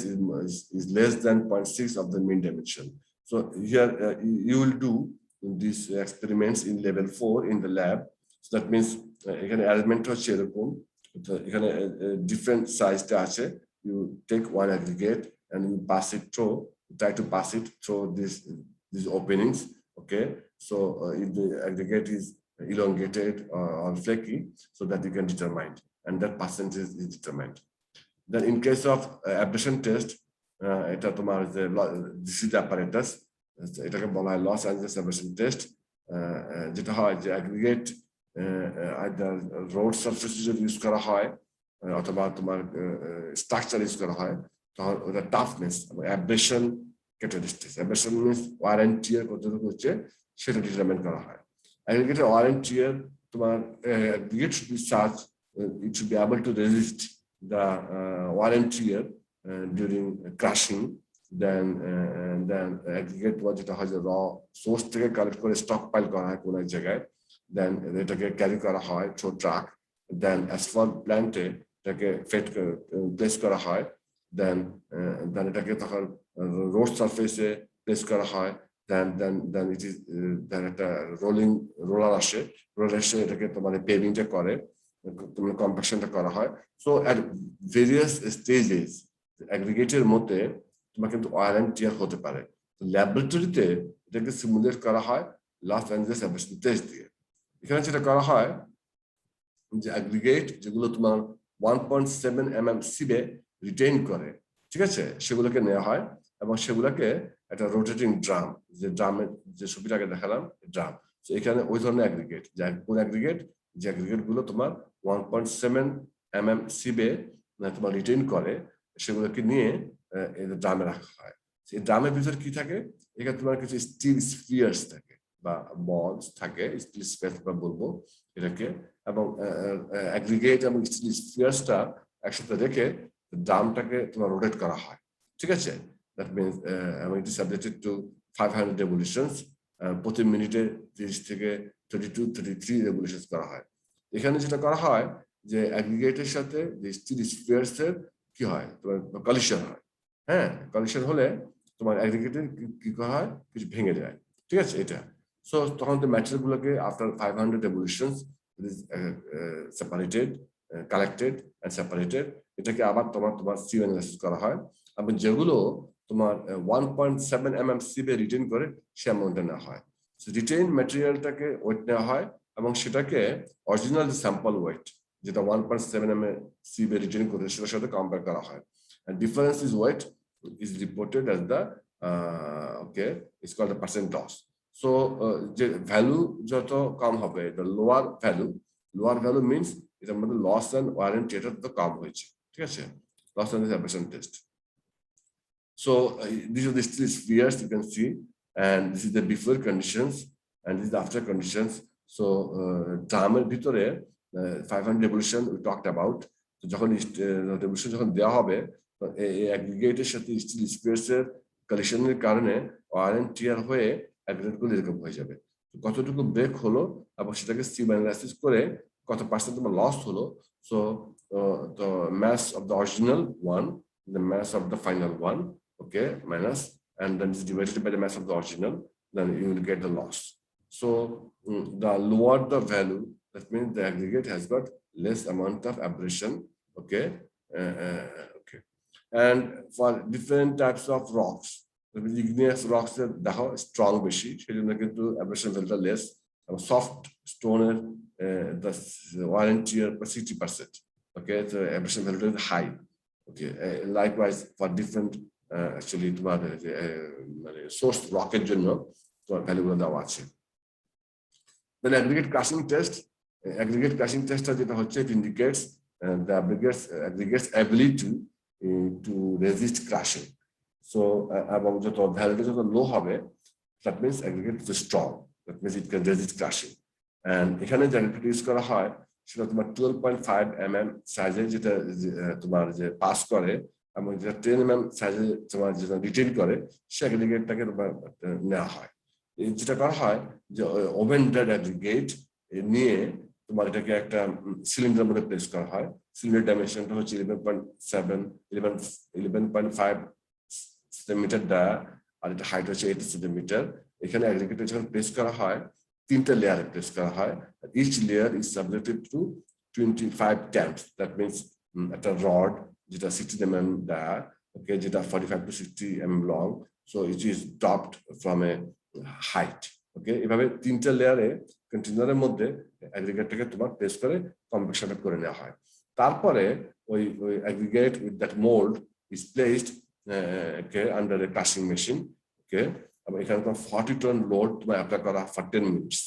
Speaker 1: is less than 0.6 of the mean dimension. So here you will do these experiments in level 4 in the lab. So that means এখানে arrangement হচ্ছে এরকম, এখানে different size টা আছে. You take one aggregate and you pass it through, try to pass it through these openings. Okay, so if the aggregate is elongated or flaky, so that you can determine, and that percentage is determined. Then in case of abrasion test, এটা তোমার যে this is the apparatus, এটাকে বলা হয় Los Angeles abrasion test, যেটা হয় যে aggregate either road surface use করা হয় অথবা তোমার স্ট্রাকচার ইউজ করা হয়, তখন ওটা টাফনেস এবং abrasion characteristics. Abrasion means wear and tear কতটুকু হচ্ছে সেটা ডিটারমাইন করা হয়. Aggregate wear and tear, তোমার aggregate should be such it should be able to resist the wear and tear during crushing. Then aggregate যেটা হয় যে র সোর্স থেকে কালেক্ট করে স্টক পাইল করা হয় কোন এক জায়গায়, দেন এটাকে ক্যারি করা হয় থ্রু ট্রাক, দেন অ্যাসফল্ট প্ল্যান্টে এটাকে ফেট প্লেস করা হয়, দেন এটাকে তখন রোড সারফেসে প্লেস করা হয়, দেন ইট ইজ দেন একটা রোলার আসে, রোলার এসে এটাকে তোমার পেভিংটা করে, তোমার কম্প্যাকশনটা করা হয়. সো অ্যাট ভেরিয়াস স্টেজেস অ্যাগ্রিগেটের মধ্যে তোমার কিন্তু ওয়ার এন্ড টিয়ার হতে পারে. ল্যাবরেটরিতে এটাকে সিমুলেট করা হয় লস অ্যাঞ্জেলস অ্যাব্রেশন টেস্ট দিয়ে. এখানে যেটা করা হয় যে অ্যাগ্রিগেট যেগুলো তোমার 1.7 mm সিবে রিটেইন করে, ঠিক আছে, সেগুলোকে নেওয়া হয় এবং সেগুলোকে একটা রোটেটিং ড্রাম, যে ড্রামের যে ছবিটাকে দেখালাম ড্রাম, তো এখানে ওই ধরনের অ্যাগ্রিগেট, কোন অ্যাগ্রিগেট, যে অ্যাগ্রিগেট গুলো তোমার 1.7 mm সিবে তোমার রিটেইন করে, সেগুলোকে নিয়ে ড্রামে রাখা হয়. সেই ড্রামের ভিতরে কি থাকে, এখানে তোমার কিছু স্টিল স্ফিয়ার্স থাকে বা বলস থাকে, স্টিল স্ফিয়ার্স আমরা বলবো এটাকে, এবং অ্যাগ্রিগেট এবং স্টিল স্ফিয়ার্সটা একসাথে রেখে ড্রামটাকে তোমার রোটেট করা হয়, ঠিক আছে. That means it is subjected two 500 revolutions, প্রতি মিনিটে 30 থেকে 32-33 রেভলিউশনস করা হয়. এখানে যেটা করা হয় যে অ্যাগ্রিগেটের সাথে যে স্টিল স্ফিয়ার্স এর কি হয়, তোমার কলিশন হয়. হ্যাঁ, কলিশন হলে তোমার অ্যাগ্রিগেটের কি করা হয়, কিছু ভেঙে যায়, ঠিক আছে এটা. সো তখন তো ম্যাটেরিয়াল গুলোকে after 500 revolutions it is separated, collected and separated, এটাকে আবার তোমার সিউ অ্যানালাইসিস করা হয়, এবং যেগুলো তোমার 1.7 mm সিবে রিটেইন করে সে অ্যামাউন্টটা নেওয়া হয়. সো রিটেইন ম্যাটেরিয়ালটাকে ওয়েট নেওয়া হয় এবং সেটাকে অরিজিনাল স্যাম্পল ওয়েট যেটা 1.7 mm সিবে রিটেইন করে সেটার সাথে কম্পেয়ার করা হয়. And difference is weight is reported as the okay, it's called the percent loss. So যে ভ্যালু যত কম হবে, the lower value means এটার মধ্যে লস এন্ড ওয়ারেন্টি এটা তো কম হয়েছে, ঠিক আছে, loss and abrasion test. So these are the steel spheres you can see, and this is the before conditions and this is the after conditions. So ড্রামের ভিতরে 500 revolution we talked about. তো যখন revolution যখন দেওয়া হবে, এই অ্যাগ্রিগেটের সাথে still spares এর কালেকশনের কারণে ওয়ার এন্ড টিয়ার হয়ে অ্যাগ্রিগেট গুলো এরকম হয়ে যাবে. কতটুকু ব্রেক হলো এবং সেটাকে সিউ অ্যানালাইসিস করে কত পার্সেন্ট তোমার লস হলো. So the mass of the original one, the mass of the final one, okay, minus, and then it's divided by the mass of the original, then you will get the loss. So the lower the value, that means the aggregate has got less amount of abrasion, okay. Okay, and for different types of rocks, the igneous rocks দেখো strong বেশি, সেজন্য কিন্তু abrasion value less, এবং soft stone the warranty 60%, okay, so abrasion value is high, okay. Likewise for different actually তোমার মানে source রকের জন্য তোমার ভ্যালুগুলো দেওয়া আছে. Then aggregate crushing test, যেটা হচ্ছে it indicates the aggregate's ability to resist crushing. So এবং যত ভ্যালুটা যত লো হবে, that means aggregate is strong, that means it can resist crushing. And এখানে যে aggregate ইউজ করা হয় সেটা তোমার 12.5 mm সাইজে, যেটা তোমার যে পাস করে, এবং যেটা 10 mm সাইজে তোমার যেটা রিটেন করে, সে aggregate-টাকে তোমার নেওয়া হয়। যেটা করা হয় যে ওভেন ড্রাইড অ্যাগ্রিগেট নিয়ে তোমার এটাকে একটা সিলিন্ডার মধ্যে প্লেস করা হয়। সিলিন্ডার ডাইমেনশনটা হচ্ছে 11.5 সেন্টিমিটার ডায়া, আর এটা হাইট হচ্ছে 80 সেন্টিমিটার। এখানে অ্যাগ্রিগেটর যখন প্লেস করা হয়, 3টা লেয়ারে প্লেস করা হয়। Each layer is subjected to 25 tamps, that means একটা রড যেটা 60 mm ডায়া, ওকে, যেটা 45 to 60 mm long, so it is dropped from a height, okay. এভাবে 3টা লেয়ারে কন্টেনারের মধ্যে অ্যাগ্রিগেটটাকে তোমার প্লেস করে কম্প্রেশনটা করে নেওয়া হয়। তারপরে ওই aggregate with that mould is placed under a crushing machine, okay. এবং এখানে তোমার 40 টন লোড তোমার অ্যাপ্লাই করা ফর 10 মিনিটস।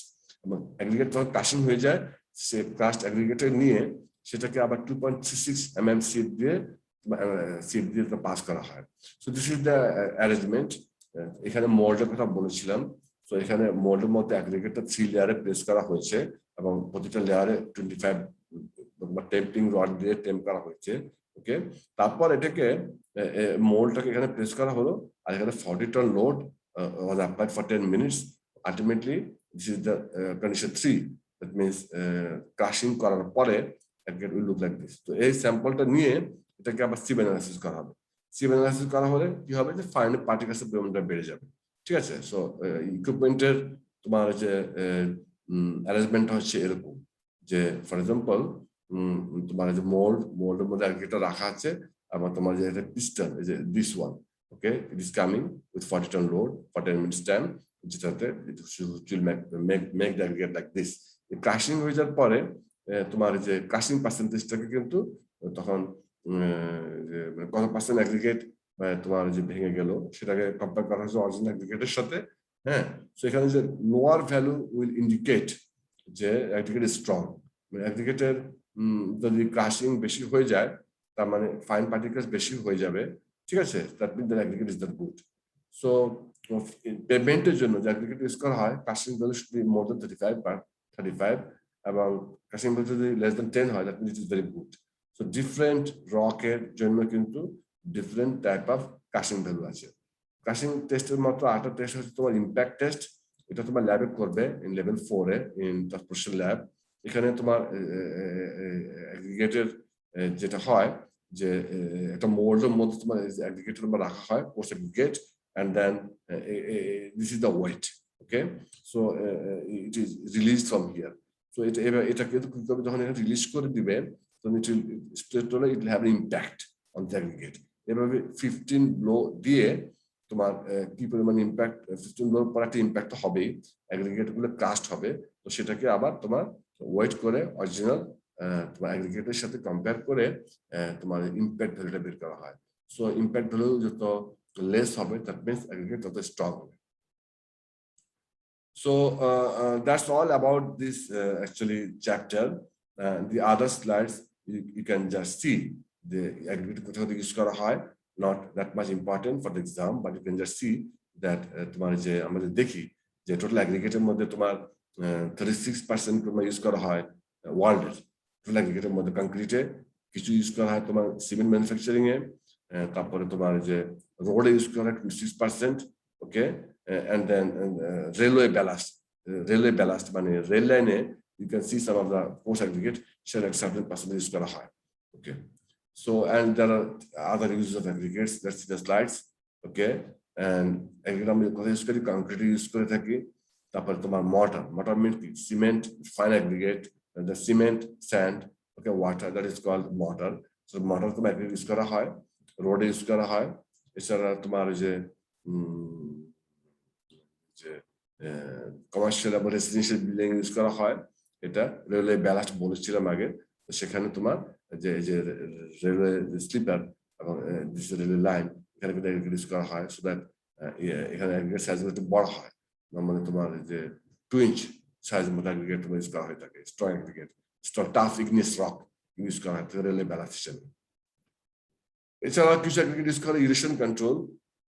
Speaker 1: এবং অ্যাগ্রিগেট যখন ক্রাশিং হয়ে যায়, সে ক্রাশড অ্যাগ্রিগেটে নিয়ে সেটাকে আবার 2.36 mm সিট দিয়ে পাস করা হয়। So this is the arrangement. এখানে মোল্ডের কথা বলেছিলাম। তো এখানে মোল্ডের মধ্যে অ্যাগ্রিগেটটা 3 লেয়ারে প্লেস করা হয়েছে, এবং প্রতিটা লেয়ারে 25 টেম্পিং রড দিয়ে টেম্প করা হয়েছে, ওকে। তারপর এটাকে মোল্ডটাকে এখানে প্লেস করা হলো, আর এখানে 40 ton load was applied for 10 minutes. Ultimately, this is the condition 3. That means crushing করার পরে aggregate will look like this. তো এই স্যাম্পলটা নিয়ে এটাকে আবার সিভ অ্যানালাইসিস করা হবে। সিভ অ্যানালাইসিস করা হলে কি হবে, যে ফাইনাল পার্টিকেলসের পরিমাণটা বেড়ে যাবে, ঠিক আছে। সো ইকুইপমেন্টের তোমার যে অ্যারেঞ্জমেন্টটা হচ্ছে এরকম, যে ফর এক্সাম্পল তোমার যে মোল্ডের মধ্যে অ্যাগ্রিগেটটা রাখা আছে, এবং তোমার যে একটা পিস্টন, এই যে this one, okay, it is coming with 40 ton load for 10 minutes time, যেটাতে it will make the aggregate like this. Crushing হয়ে যাওয়ার পরে তোমার যে ক্রাশিং পার্সেন্টেজটাকে কিন্তু তখন কত পার্সেন্ট অ্যাগ্রিগেট তোমার যে ভেঙে গেল সেটাকে কম্পেয়ার করা হয়েছে অরিজিনাল অ্যাগ্রিগেটের সাথে, হ্যাঁ। সো এখানে যে লোয়ার ভ্যালু উইল ইন্ডিকেট যে অ্যাগ্রিগেট ইজ স্ট্রং। মানে অ্যাগ্রিগেটের যদি ক্রাশিং বেশি হয়ে যায়, তার মানে ফাইন পার্টিকেলস বেশি হয়ে যাবে, ঠিক আছে। That means the aggregate is that good. So পেমেন্টের জন্য যে অ্যাগ্রিগেট ইউজ করা হয়, crushing value should be more than 35, এবং ক্রাশিং ভ্যালু যদি লেস দ্যান 10 হয়, that means it is very good. So different রকের জন্য কিন্তু different type of crushing value আছে। ক্রাশিং টেস্টের মাত্র আরেকটা টেস্ট হচ্ছে তোমার ইম্প্যাক্ট টেস্ট। এটা তোমার ল্যাবে করবে in level 4 A in transportation lab. এখানে তোমার অ্যাগ্রিগেটের যেটা হয় যে একটা মোল্ডের মধ্যে তোমার অ্যাগ্রিগেটের মধ্যে রাখা হয়, post aggregate, and then this is the weight, okay. So it is released from here. So এটা কিন্তু যখন এটা রিলিজ করে দিবেন, তখন it will have an impact on the aggregate. এভাবে 15 ব্লো দিয়ে তোমার কি পরিমাণ ইম্প্যাক্ট, 15 ব্লোর পর একটা ইম্প্যাক্ট হবেই, অ্যাগ্রিগেট গুলো ক্রাস্ট হবে। তো সেটাকে আবার তোমার ওয়েট করে অরিজিনাল তোমার অ্যাগ্রিগেটের সাথে কম্পেয়ার করে তোমার ইম্প্যাক্ট ভ্যালুটা বের করা হয়। সো ইম্প্যাক্ট ভ্যালু যত লেস হবে, that means aggregate তত স্ট্রং হবে। So that's all about this actually chapter. The other slides you can just see the aggregate কোথাও থেকে ইউজ করা হয়, not that much important for the exam, but you can just see that তোমার যে আমরা দেখি যে টোটাল অ্যাগ্রিগেটের মধ্যে তোমার 36% তোমার ইউজ করা হয় ওয়ার্ল্ডের টোটাল অ্যাগ্রিগেটের মধ্যে। কংক্রিটে কিছু ইউজ করা হয় তোমার সিমেন্ট ম্যানুফ্যাকচারিং এ, তারপরে তোমার যে রোডে ইউজ করা হয় 26%, ওকে। and then railway ballast মানে রেল লাইনে you can see some of the post aggregate share a certain percentage use করা হয়, okay. So and there are other uses of aggregates, let's see the slides, okay. And aggregate আমরা কথা use করি, concrete use করে থাকি। তারপরে তোমার mortar means cement, fine aggregate, the cement, sand, okay, water, that is called mortar. So mortar তোমার aggregate use করা হয়, রোড ইউজ করা হয়। এছাড়া তোমার যে কমার্শিয়াল এবং রেসিডেন্সিয়াল বিল্ডিং ইউজ করা হয়, এটা রেলওয়ে ব্যালাস্ট বলেছিলাম আগে। তো সেখানে তোমার যে রেলওয়ে স্লিপার এবং রেলওয়ে লাইন, এখানে কিন্তু ইউজ করা হয়, সো দ্যাট এখানে অ্যাগ্রিগেট সাইজ একটু বড় হয়। মানে তোমার যে 2 ইঞ্চ সাইজের মধ্যে অ্যাগ্রিগেট ইউজ করা হয়ে থাকে, strong aggregate, strong tough igneous rock, use করা হয় রেলে ব্যালান্স হিসেবে। এছাড়া কিছু অ্যাগ্রিগেট ইউজ করা ইরিগেশন কন্ট্রোল,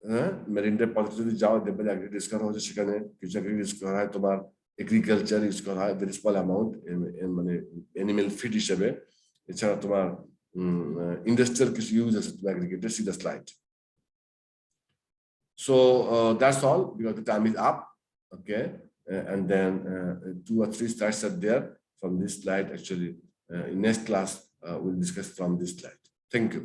Speaker 1: হ্যাঁ, মেরিন ড্রাইভ পদ্ধতি যদি যাও দেখবে অ্যাগ্রিগেট ইউজ করা হচ্ছে সেখানে। কিছু অ্যাগ্রিগেট ইউজ করা হয় তোমার এগ্রিকালচার ইউজ করা হয় ভেরি স্মল অ্যামাউন্ট, মানে অ্যানিমেল ফিড হিসেবে। এছাড়া তোমার ইন্ডাস্ট্রিয়াল কিছু ইউজ আছে তোমার অ্যাগ্রিগেটের, see the slide. So that's all because the time is up. Okay, and then 2 or 3 slides are there from this slide. Actually, in next class we'll discuss from this slide. Thank you.